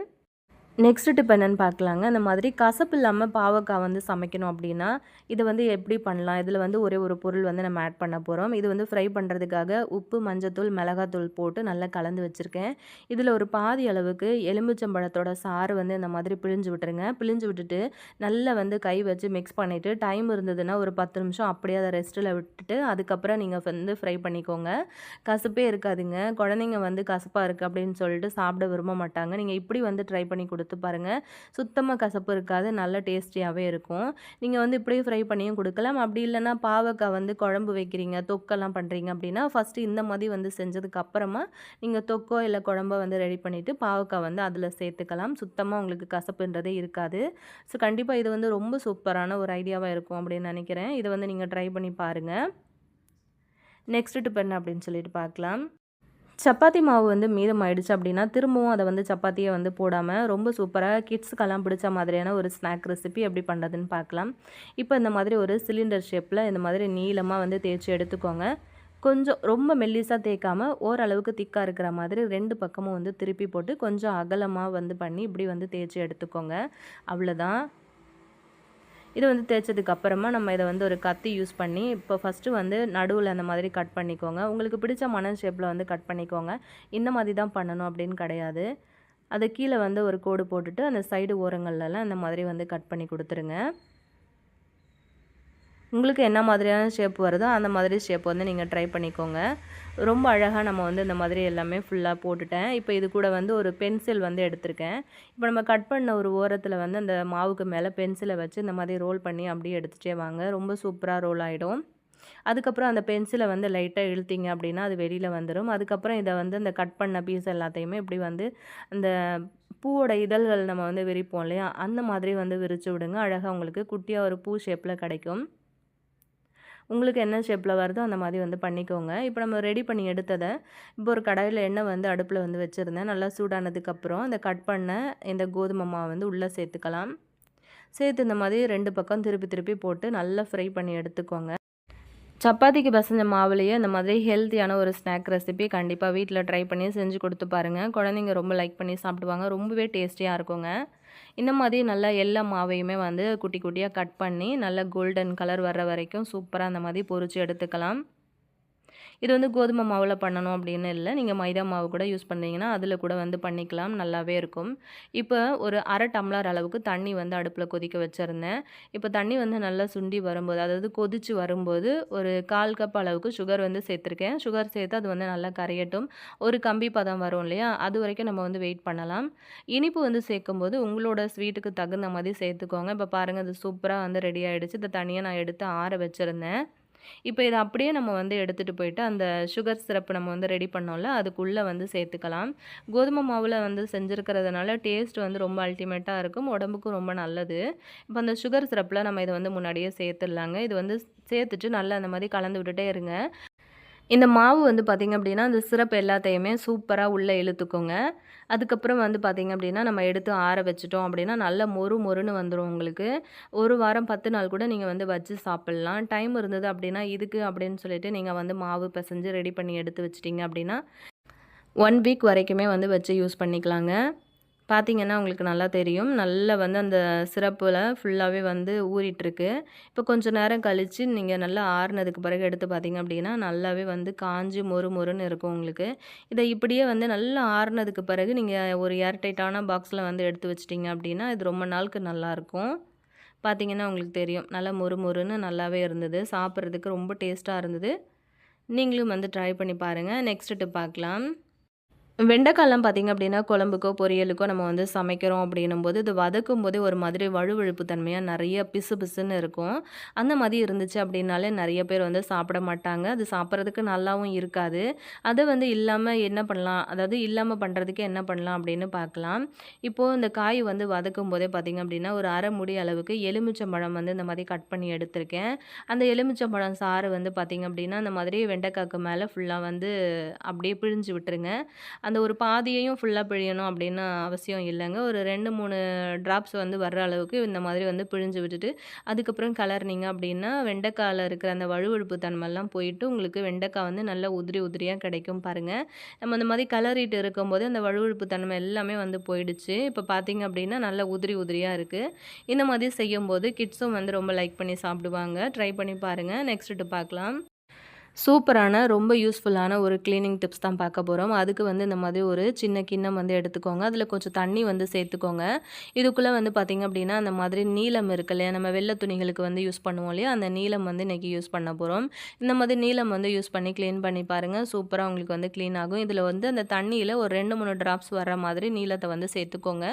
நெக்ஸ்ட் டிப் என்னென்னு பார்க்கலாங்க. இந்த மாதிரி கசப்பு இல்லாமல் பாவக்காய் வந்து சமைக்கணும் அப்படின்னா இதை வந்து எப்படி பண்ணலாம்? இதில் வந்து ஒரே ஒரு பொருள் வந்து நம்ம ஆட் பண்ண போகிறோம். இது வந்து ஃப்ரை பண்ணுறதுக்காக உப்பு, மஞ்சத்தூள், மிளகாத்தூள் போட்டு நல்லா கலந்து வச்சுருக்கேன். இதில் ஒரு பாதி அளவுக்கு எலுமிச்சம்பழத்தோட சாறு வந்து இந்த மாதிரி பிழிஞ்சு விட்டுருங்க. பிழிஞ்சு விட்டுட்டு நல்லா வந்து கை வச்சு மிக்ஸ் பண்ணிவிட்டு டைம் இருந்ததுன்னா ஒரு 10 நிமிஷம் அப்படியே அதை ரெஸ்ட்டில் விட்டுட்டு அதுக்கப்புறம் நீங்கள் வந்து ஃப்ரை பண்ணிக்கோங்க. கசப்பே இருக்காதுங்க. குழந்தைங்க வந்து கசப்பாக இருக்குது அப்படின்னு சொல்லிட்டு சாப்பிட விரும்ப மாட்டாங்க. நீங்கள் இப்படி வந்து ட்ரை பண்ணி கொடுத்து பாருங்கள். சுத்தமாக கசப்பு இருக்காது, நல்ல டேஸ்டியாகவே இருக்கும். நீங்கள் வந்து இப்படியே ஃப்ரை பண்ணியும் கொடுக்கலாம். அப்படி இல்லைன்னா பாவக்காய் வந்து குழம்பு வைக்கிறீங்க, தொக்கெல்லாம் பண்ணுறீங்க அப்படின்னா ஃபஸ்ட்டு இந்த மாதிரி வந்து செஞ்சதுக்கு அப்புறமா நீங்கள் தொக்கோ இல்லை குழம்போ வந்து ரெடி பண்ணிவிட்டு பாவக்காய் வந்து அதில் சேர்த்துக்கலாம். சுத்தமாக உங்களுக்கு கசப்புன்றதே இருக்காது. ஸோ கண்டிப்பாக இது வந்து ரொம்ப சூப்பரான ஒரு ஐடியாவாக இருக்கும் அப்படின்னு நினைக்கிறேன். இதை வந்து நீங்கள் ட்ரை பண்ணி பாருங்கள். நெக்ஸ்ட் டிப் என்ன அப்படின்னு சொல்லிட்டு பார்க்கலாம். சப்பாத்தி மாவு வந்து மீதமாயிடுச்சு அப்படின்னா திரும்பவும் அதை வந்து சப்பாத்தியை வந்து போடாமல் ரொம்ப சூப்பராக கிட்ஸுக்கெல்லாம் பிடிச்ச மாதிரியான ஒரு ஸ்நாக் ரெசிபி எப்படி பண்ணுறதுன்னு பார்க்கலாம். இப்போ இந்த மாதிரி ஒரு சிலிண்டர் ஷேப்பில் இந்த மாதிரி நீளமாக வந்து தேய்ச்சி எடுத்துக்கோங்க. கொஞ்சம் ரொம்ப மெல்லிஸாக தேய்க்காமல் ஓரளவுக்கு திக்காக இருக்கிற மாதிரி 2 பக்கமும் வந்து திருப்பி போட்டு கொஞ்சம் அகலமாக வந்து பண்ணி இப்படி வந்து தேய்ச்சி எடுத்துக்கோங்க. அவ்வளோதான். இது வந்து தேய்ச்சதுக்கு அப்புறமா நம்ம இதை வந்து ஒரு கத்தி யூஸ் பண்ணி இப்போ ஃபஸ்ட்டு வந்து நடுவில் அந்த மாதிரி கட் பண்ணிக்கோங்க. உங்களுக்கு பிடிச்ச மணல் ஷேப்பில் வந்து கட் பண்ணிக்கோங்க. இந்த மாதிரி தான் பண்ணணும் அப்படின்னு கிடையாது. அது கீழே வந்து ஒரு கோடு போட்டுட்டு அந்த சைடு ஓரங்கள்லாம் இந்த மாதிரி வந்து கட் பண்ணி கொடுத்துருங்க. உங்களுக்கு என்ன மாதிரியான ஷேப் வருதோ அந்த மாதிரி ஷேப் வந்து நீங்கள் ட்ரை பண்ணிக்கோங்க. ரொம்ப அழகாக நம்ம வந்து இந்த மாதிரி எல்லாமே ஃபுல்லாக போட்டுட்டேன். இப்போ இது கூட வந்து ஒரு பென்சில் வந்து எடுத்திருக்கேன். இப்போ நம்ம கட் பண்ண ஒரு ஓரத்தில் வந்து அந்த மாவுக்கு மேலே பென்சிலை வச்சு இந்த மாதிரி ரோல் பண்ணி அப்படியே எடுத்துகிட்டே வாங்க. ரொம்ப சூப்பராக ரோல் ஆகிடும். அதுக்கப்புறம் அந்த பென்சிலை வந்து லைட்டாக இழுத்தீங்க அப்படின்னா அது வெளியில் வந்துடும். அதுக்கப்புறம் இதை வந்து அந்த கட் பண்ண பீஸ் எல்லாத்தையுமே இப்படி வந்து அந்த பூவோட இதழ்கள் நம்ம வந்து விரிப்போம் இல்லையா, அந்த மாதிரி வந்து விரித்து விடுங்க. அழகாக உங்களுக்கு குட்டியாக ஒரு பூ ஷேப்பில் கிடைக்கும். உங்களுக்கு என்ன ஷேப்பில் வருதோ அந்த மாதிரி வந்து பண்ணிக்கோங்க. இப்போ நம்ம ரெடி பண்ணி எடுத்ததை இப்போ ஒரு கடாயில் எண்ணெய் வந்து அடுப்பில் வந்து வச்சுருந்தேன். நல்லா சூடானதுக்கப்புறம் இந்த கட் பண்ண இந்த கோதுமை மாவு வந்து உள்ளே சேர்த்துக்கலாம். சேர்த்து இந்த மாதிரி 2 பக்கம் திருப்பி திருப்பி போட்டு நல்லா ஃப்ரை பண்ணி எடுத்துக்கோங்க. சப்பாத்திக்கு பசஞ்ச மாவுலேயே இந்த மாதிரி ஹெல்த்தியான ஒரு ஸ்நாக் ரெசிபி கண்டிப்பாக வீட்டில் ட்ரை பண்ணி செஞ்சு கொடுத்து பாருங்கள். குழந்தைங்க ரொம்ப லைக் பண்ணி சாப்பிடுவாங்க. ரொம்பவே டேஸ்டியாக இருக்குங்க. இந்த மாதிரி நல்லா எல்லா மாவையுமே வந்து குட்டி குட்டியாக கட் பண்ணி நல்லா கோல்டன் கலர் வர்ற வரைக்கும் சூப்பராக அந்த மாதிரி பொரித்து எடுத்துக்கலாம். இது வந்து கோதுமை மாவில் பண்ணணும் அப்படின்னு இல்லை, நீங்கள் மைதா மாவு கூட யூஸ் பண்ணீங்கன்னா அதில் கூட வந்து பண்ணிக்கலாம், நல்லாவே இருக்கும். இப்போ ஒரு அரை டம்ளர் அளவுக்கு தண்ணி வந்து அடுப்பில் கொதிக்க வச்சுருந்தேன். இப்போ தண்ணி வந்து நல்லா சுண்டி வரும்போது, அதாவது கொதிச்சு வரும்போது ஒரு 1/4 கப் அளவுக்கு சுகர் வந்து சேர்த்துருக்கேன். சுகர் சேர்த்து அது வந்து நல்லா கரையட்டும். ஒரு கம்பி பதம் வரும் இல்லையா, அது வரைக்கும் நம்ம வந்து வெயிட் பண்ணலாம். இனிப்பு வந்து சேர்க்கும்போது உங்களோட ஸ்வீட்டுக்கு தகுந்த மாதிரி சேர்த்துக்கோங்க. இப்போ பாருங்கள், அது சூப்பராக வந்து ரெடி ஆகிடுச்சு. இதை தனியாக நான் எடுத்து ஆற வச்சுருந்தேன். இப்போ இதை அப்படியே நம்ம வந்து எடுத்துகிட்டு போயிட்டு அந்த சுகர் சிரப்பு நம்ம வந்து ரெடி பண்ணோம்ல, அதுக்குள்ளே வந்து சேர்த்துக்கலாம். கோதுமை மாவில் வந்து செஞ்சுருக்கிறதுனால டேஸ்ட் வந்து ரொம்ப அல்டிமேட்டாக இருக்கும், உடம்புக்கும் ரொம்ப நல்லது. இப்போ அந்த சுகர் சிரப்பில் நம்ம இதை வந்து முன்னாடியே சேர்த்துடலாங்க. இது வந்து சேர்த்துட்டு நல்லா அந்த மாதிரி கலந்து விட்டுட்டே இருங்க. இந்த மாவு வந்து பார்த்திங்க அப்படின்னா, அந்த சிரப் எல்லாத்தையுமே சூப்பராக உள்ளே இழுத்துக்குங்க. அதுக்கப்புறம் வந்து பார்த்திங்க அப்படின்னா, நம்ம எடுத்து ஆற வச்சுட்டோம் அப்படின்னா, நல்லா மொறு மொறுன்னு வந்துடும் உங்களுக்கு. 1 வாரம் 10 நாள் கூட நீங்கள் வந்து வச்சு சாப்பிட்லாம். டைம் இருந்தது அப்படின்னா, இதுக்கு அப்படின்னு சொல்லிட்டு நீங்கள் வந்து மாவு பிசைஞ்சு ரெடி பண்ணி எடுத்து வச்சிட்டிங்க அப்படின்னா, 1 வீக் வரைக்குமே வந்து வச்சு யூஸ் பண்ணிக்கலாங்க. பார்த்தீங்கன்னா உங்களுக்கு நல்லா தெரியும். நல்லா வந்து அந்த சிரப்பில் ஃபுல்லாகவே வந்து ஊறிட்டுருக்கு. இப்போ கொஞ்சம் நேரம் கழித்து நீங்கள் நல்லா ஆறுனதுக்கு பிறகு எடுத்து பார்த்தீங்க அப்படின்னா, நல்லாவே வந்து காஞ்சு மொறு மொறுன்னு இருக்கும் உங்களுக்கு. இதை இப்படியே வந்து நல்லா ஆறுனதுக்கு பிறகு நீங்கள் ஒரு ஏர்டைட்டான பாக்ஸில் வந்து எடுத்து வச்சிட்டிங்க அப்படின்னா, இது ரொம்ப நாளுக்கு நல்லாயிருக்கும். பார்த்தீங்கன்னா உங்களுக்கு தெரியும். நல்லா மொறு மொறுன்னு நல்லாவே இருந்தது. சாப்பிட்றதுக்கு ரொம்ப டேஸ்ட்டாக இருந்தது. நீங்களும் வந்து ட்ரை பண்ணி பாருங்கள். நெக்ஸ்ட் டிப் பார்க்கலாம். வெண்டைக்காய்லாம் பார்த்திங்க அப்படின்னா, குழம்புக்கோ பொரியலுக்கோ நம்ம வந்து சமைக்கிறோம் அப்படின்னும்போது, இது வதக்கும்போதே ஒரு மாதிரி வழுவழுப்பு தன்மையாக நிறைய பிசு பிசுன்னு இருக்கும். அந்த மாதிரி இருந்துச்சு அப்படின்னாலே நிறைய பேர் வந்து சாப்பிட மாட்டாங்க. அது சாப்பிட்றதுக்கு நல்லாவும் இருக்காது. அதை வந்து இல்லாமல் என்ன பண்ணலாம், அதாவது இல்லாமல் பண்ணுறதுக்கு என்ன பண்ணலாம் அப்படின்னு பார்க்கலாம். இப்போது இந்த காய் வந்து வதக்கும் போதே பார்த்திங்க அப்படின்னா, ஒரு அரை முடி அளவுக்கு எலுமிச்சம்பழம் வந்து இந்த மாதிரி கட் பண்ணி எடுத்திருக்கேன். அந்த எலுமிச்சம்பழம் சாறு வந்து பார்த்திங்க அப்படின்னா, அந்த மாதிரி வெண்டைக்காய்க்கு மேலே ஃபுல்லாக வந்து அப்படியே பிழிஞ்சு விட்டுருங்க. அந்த ஒரு பாதியையும் ஃபுல்லாக பிழியணும் அப்படின்னு அவசியம் இல்லைங்க. ஒரு 2, 3 ட்ராப்ஸ் வந்து வர்ற அளவுக்கு இந்த மாதிரி வந்து பிழிஞ்சு விட்டுட்டு, அதுக்கப்புறம் கலர்னீங்க அப்படின்னா, வெண்டைக்காயில் இருக்கிற அந்த வழுவழுப்பு தன்மைலாம் போயிட்டு உங்களுக்கு வெண்டைக்காய் வந்து நல்லா உதிரி உதிரியாக கிடைக்கும் பாருங்கள். நம்ம அந்த மாதிரி கலரிட்டு இருக்கும்போது அந்த வழுவழுப்பு தன்மை எல்லாமே வந்து போயிடுச்சு. இப்போ பார்த்தீங்க அப்படின்னா, நல்லா உதிரி உதிரியாக இருக்குது. இந்த மாதிரி செய்யும்போது கிட்ஸும் வந்து ரொம்ப லைக் பண்ணி சாப்பிடுவாங்க. ட்ரை பண்ணி பாருங்கள். நெக்ஸ்ட்டு பார்க்கலாம். சூப்பரான ரொம்ப யூஸ்ஃபுல்லான ஒரு கிளீனிங் டிப்ஸ் தான் பார்க்க போகிறோம். அதுக்கு வந்து இந்த மாதிரி ஒரு சின்ன கிண்ணம் வந்து எடுத்துக்கோங்க. அதில் கொஞ்சம் தண்ணி வந்து சேர்த்துக்கோங்க. இதுக்குள்ளே வந்து பார்த்திங்க அப்படின்னா, அந்த மாதிரி நீலம் இருக்கு இல்லையா, நம்ம வெள்ளை துணிகளுக்கு வந்து யூஸ் பண்ணுவோம் இல்லையா, அந்த நீலம் வந்து இன்றைக்கி யூஸ் பண்ண போகிறோம். இந்த மாதிரி நீலம் வந்து யூஸ் பண்ணி க்ளீன் பண்ணி பாருங்கள். சூப்பராக உங்களுக்கு வந்து க்ளீன் ஆகும். இதில் வந்து அந்த தண்ணியில் ஒரு 2, 3 ட்ராப்ஸ் வர மாதிரி நீலத்தை வந்து சேர்த்துக்கோங்க.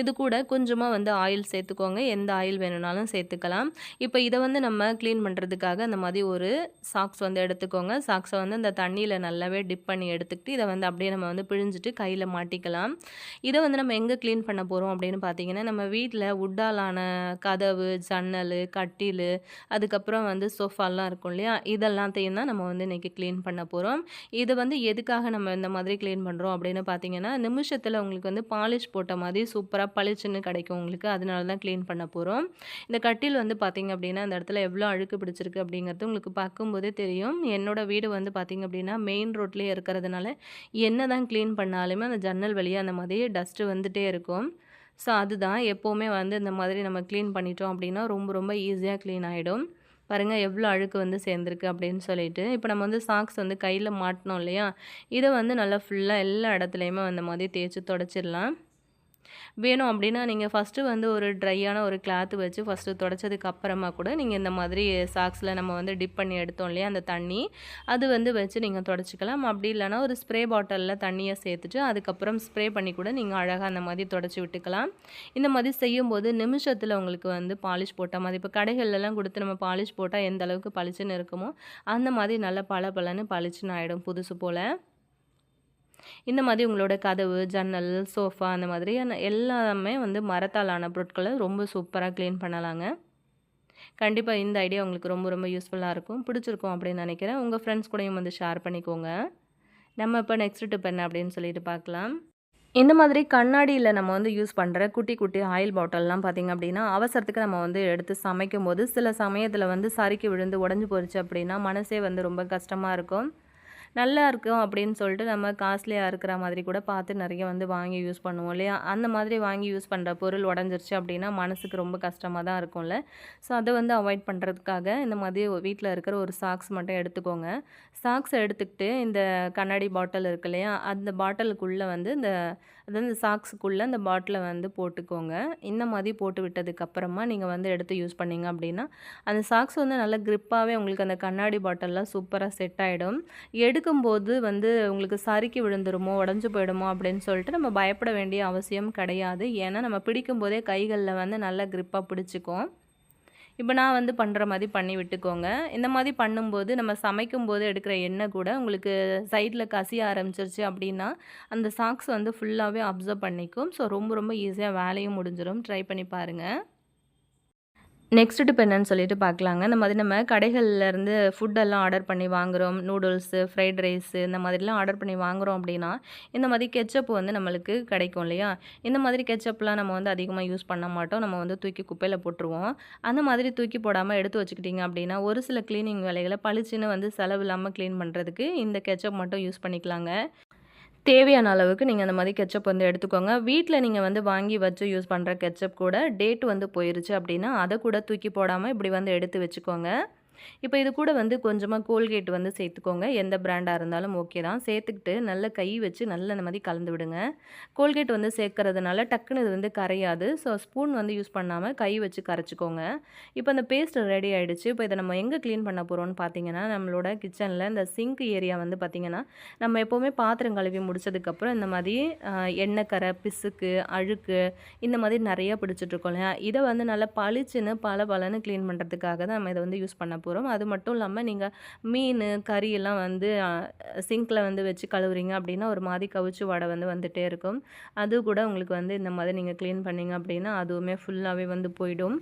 இது கூட கொஞ்சமாக வந்து ஆயில் சேர்த்துக்கோங்க. எந்த ஆயில் வேணும்னாலும் சேர்த்துக்கலாம். இப்போ இதை வந்து நம்ம க்ளீன் பண்ணுறதுக்காக அந்த மாதிரி ஒரு சாக்ஸ் வந்து எடுத்துக்கோங்க. சாக்ஸை வந்து அந்த தண்ணியில் நல்லாவே டிப் பண்ணி எடுத்துக்கிட்டு இதை வந்து அப்படியே நம்ம வந்து பிழிஞ்சிட்டு கையில் மாட்டிக்கலாம். இதை வந்து நம்ம எங்கே க்ளீன் பண்ண போகிறோம் அப்படின்னு பார்த்தீங்கன்னா, நம்ம வீட்டில் வுட்டாலான கதவு, ஜன்னல், கட்டில், அதுக்கப்புறம் வந்து சோஃபாலாம் இருக்கும் இல்லையா, இதெல்லாத்தையும் தான் நம்ம வந்து இன்றைக்கி க்ளீன் பண்ண போகிறோம். இது வந்து எதுக்காக நம்ம இந்த மாதிரி க்ளீன் பண்ணுறோம் அப்படின்னு பார்த்தீங்கன்னா, நிமிஷத்தில் உங்களுக்கு வந்து பாலிஷ் போட்ட மாதிரி சூப்பராக பளிச்சுன்னு கிடைக்கும் உங்களுக்கு. அதனால தான் க்ளீன் பண்ண போகிறோம். இந்த கட்டில் வந்து பார்த்திங்க அப்படின்னா, அந்த இடத்துல எவ்வளோ அழுக்கு பிடிச்சிருக்கு அப்படிங்கிறது உங்களுக்கு பார்க்கும்போதே தெரியும். என்னோடய வீடு வந்து பார்த்திங்க அப்படின்னா மெயின் ரோட்லேயே இருக்கிறதுனால என்ன தான் க்ளீன் பண்ணாலுமே அந்த ஜன்னல் வழியாக அந்த மாதிரி டஸ்ட்டு வந்துகிட்டே இருக்கும். ஸோ அதுதான் எப்போவுமே வந்து இந்த மாதிரி நம்ம க்ளீன் பண்ணிட்டோம் அப்படின்னா ரொம்ப ரொம்ப ஈஸியாக க்ளீன் ஆகிடும். பாருங்கள் எவ்வளோ அழுக்கு வந்து சேர்ந்துருக்கு அப்படின்னு சொல்லிட்டு. இப்போ நம்ம வந்து சாக்ஸ் வந்து கையில் மாட்டினோம் இல்லையா, இதை வந்து நல்லா ஃபுல்லாக எல்லா இடத்துலையுமே அந்த மாதிரி தேய்ச்சி தொடச்சிடலாம். வேணும் அப்படின்னா நீங்கள் ஃபஸ்ட்டு வந்து ஒரு ட்ரையான ஒரு கிளாத்து வச்சு ஃபஸ்ட்டு தொடச்சதுக்கு அப்புறமா கூட நீங்கள் இந்த மாதிரி சாக்ஸில் நம்ம வந்து டிப் பண்ணி எடுத்தோம் இல்லையா அந்த தண்ணி, அது வந்து வச்சு நீங்கள் தொடச்சிக்கலாம். அப்படி இல்லைனா ஒரு ஸ்ப்ரே பாட்டிலில் தண்ணியை சேர்த்துட்டு அதுக்கப்புறம் ஸ்ப்ரே பண்ணி கூட நீங்கள் அழகாக அந்த மாதிரி தொடச்சி விட்டுக்கலாம். இந்த மாதிரி செய்யும்போது நிமிஷத்தில் உங்களுக்கு வந்து பாலிஷ் போட்ட மாதிரி, இப்போ கடைகள்லாம் கொடுத்து நம்ம பாலிஷ் போட்டால் எந்த அளவுக்கு பளிச்சுன்னு இருக்குமோ அந்த மாதிரி நல்லா பளபளன்னு பளிச்சுன்னு ஆகிடும் புதுசு போல். இந்த மாதிரி உங்களோட கதவு, ஜன்னல், சோஃபா அந்த மாதிரியான எல்லாமே வந்து மரத்தால் ஆன பொருட்களை ரொம்ப சூப்பராக க்ளீன் பண்ணலாங்க. கண்டிப்பாக இந்த ஐடியா உங்களுக்கு ரொம்ப ரொம்ப யூஸ்ஃபுல்லாக இருக்கும், பிடிச்சிருக்கும் அப்படின்னு நினைக்கிறேன். உங்கள் ஃப்ரெண்ட்ஸ் கூடயும் வந்து ஷேர் பண்ணிக்கோங்க. நம்ம இப்போ நெக்ஸ்ட் டிப் என்ன அப்படின்னு சொல்லிட்டு பார்க்கலாம். இந்த மாதிரி கண்ணாடியில் நம்ம வந்து யூஸ் பண்ணுற குட்டி குட்டி ஆயில் பாட்டில்லாம் பார்த்திங்க அப்படின்னா, அவசரத்துக்கு நம்ம வந்து எடுத்து சமைக்கும்போது சில சமயத்தில் வந்து சறுக்கி விழுந்து உடஞ்சி போயிடுச்சு அப்படின்னா மனசே வந்து ரொம்ப கஷ்டமாக இருக்கும். நல்லா இருக்கும் அப்படின்னு சொல்லிட்டு நம்ம காஸ்ட்லியாக இருக்கிற மாதிரி கூட பார்த்து நிறைய வந்து வாங்கி யூஸ் பண்ணுவோம் இல்லையா? அந்த மாதிரி வாங்கி யூஸ் பண்ணுற பொருள் உடஞ்சிருச்சு அப்படின்னா மனசுக்கு ரொம்ப கஷ்டமாக தான் இருக்கும்ல. ஸோ அதை வந்து அவாய்ட் பண்ணுறதுக்காக இந்த மாதிரி வீட்டில் இருக்கிற ஒரு சாக்ஸ் மட்டும் எடுத்துக்கோங்க. சாக்ஸை எடுத்துக்கிட்டு இந்த கண்ணாடி பாட்டில் இருக்கு இல்லையா? அந்த பாட்டிலுக்குள்ளே வந்து அதாவது இந்த சாக்ஸுக்குள்ளே அந்த பாட்டிலை வந்து போட்டுக்கோங்க. இந்த மாதிரி போட்டு விட்டதுக்கப்புறமா நீங்கள் வந்து எடுத்து யூஸ் பண்ணீங்க அப்படின்னா அந்த சாக்ஸ் வந்து நல்லா க்ரிப்பாகவே உங்களுக்கு அந்த கண்ணாடி பாட்டில்லாம் சூப்பராக செட் ஆகிடும். எடுக்கும்போது வந்து உங்களுக்கு சறுக்கி விழுந்துருமோ, உடஞ்சு போயிடுமோ அப்படின்னு சொல்லிட்டு நம்ம பயப்பட வேண்டிய அவசியம் கிடையாது. ஏன்னா நம்ம பிடிக்கும்போதே கைகளில் வந்து நல்லா க்ரிப்பாக பிடிச்சிக்கும். இப்போ நான் வந்து பண்ணுற மாதிரி பண்ணி விட்டுக்கோங்க. இந்த மாதிரி பண்ணும்போது நம்ம சமைக்கும்போது எடுக்கிற எண்ணெய் கூட உங்களுக்கு சைடில் கசிய ஆரம்பிச்சிருச்சு அப்படின்னா, அந்த சாக்ஸ் வந்து ஃபுல்லாகவே அப்சர்வ் பண்ணிக்கும். ஸோ ரொம்ப ரொம்ப ஈஸியாக வேலையும் முடிஞ்சிடும். ட்ரை பண்ணி பாருங்கள். நெக்ஸ்ட் டிப் என்னன்னு சொல்லிட்டு பார்க்கலாங்க. இந்த மாதிரி நம்ம கடைகள்லேருந்து ஃபுட்டெல்லாம் ஆர்டர் பண்ணி வாங்குகிறோம். நூடுல்ஸு, ஃப்ரைட் ரைஸு இந்த மாதிரிலாம் ஆர்டர் பண்ணி வாங்குகிறோம் அப்படின்னா, இந்த மாதிரி கெச்சப் வந்து நம்மளுக்கு கிடைக்கும் இல்லையா? இந்த மாதிரி கெச்சப்லாம் நம்ம வந்து அதிகமாக யூஸ் பண்ண மாட்டோம். நம்ம வந்து தூக்கி குப்பையில போட்டுருவோம். அந்த மாதிரி தூக்கி போடாமல் எடுத்து வச்சுக்கிட்டிங்க அப்படின்னா, ஒரு சில கிளீனிங் வேலைகள பளிச்சுன்னு வந்து செலவு இல்லாமல் கிளீன் பண்ணுறதுக்கு இந்த கெச்சப் மட்டும் யூஸ் பண்ணிக்கலாங்க. தேவையான அளவுக்கு நீங்கள் அந்த மாதிரி கெச்சப் வந்து எடுத்துக்கோங்க. வீட்டில் நீங்கள் வந்து வாங்கி வச்சு யூஸ் பண்ணுற கெச்சப் கூட டேட் வந்து போயிருச்சு அப்படின்னா, அதை கூட தூக்கி போடாமல் இப்படி வந்து எடுத்து வச்சுக்கோங்க. இப்போ இது கூட வந்து கொஞ்சமாக கோல்கேட் வந்து சேர்த்துக்கோங்க. எந்த பிராண்டாக இருந்தாலும் ஓகே தான். சேர்த்துக்கிட்டு நல்லா கை வச்சு நல்லா இந்த மாதிரி கலந்து விடுங்க. கோல்கேட் வந்து சேர்க்கறதுனால டக்குன்னு இது வந்து கரையாது. ஸோ ஸ்பூன் வந்து யூஸ் பண்ணாமல் கை வச்சு கரைச்சிக்கோங்க. இப்போ அந்த பேஸ்ட் ரெடி ஆகிடுச்சு. இப்போ இதை நம்ம எங்கே க்ளீன் பண்ண போகிறோம்னு பார்த்தீங்கன்னா, நம்மளோட கிச்சனில் இந்த சிங்க் ஏரியா வந்து பார்த்திங்கன்னா, நம்ம எப்போவுமே பாத்திரம் கழுவி முடிச்சதுக்கப்புறம் இந்த மாதிரி எண்ணெய் கரை, பிசுக்கு, அழுக்கு இந்த மாதிரி நிறைய பிடிச்சிட்ருக்கோம் இல்லையா? இதை வந்து நல்லா பளிச்சுன்னு பளபளன்னு க்ளீன் பண்ணுறதுக்காக தான் நம்ம இதை வந்து யூஸ் பண்ண போகிறோம். அது மட்டும் இல்லாமல் நீங்கள் மீன், கறி எல்லாம் வந்து சிங்க்கில் வந்து வச்சு கழுவுறீங்க அப்படின்னா ஒரு மாதிரி கவுச்சு வாடை வந்து வந்துகிட்டே இருக்கும். அது கூட உங்களுக்கு வந்து இந்த மாதிரி நீங்கள் க்ளீன் பண்ணிங்க அப்படின்னா அதுவுமே ஃபுல்லாகவே வந்து போயிடும்.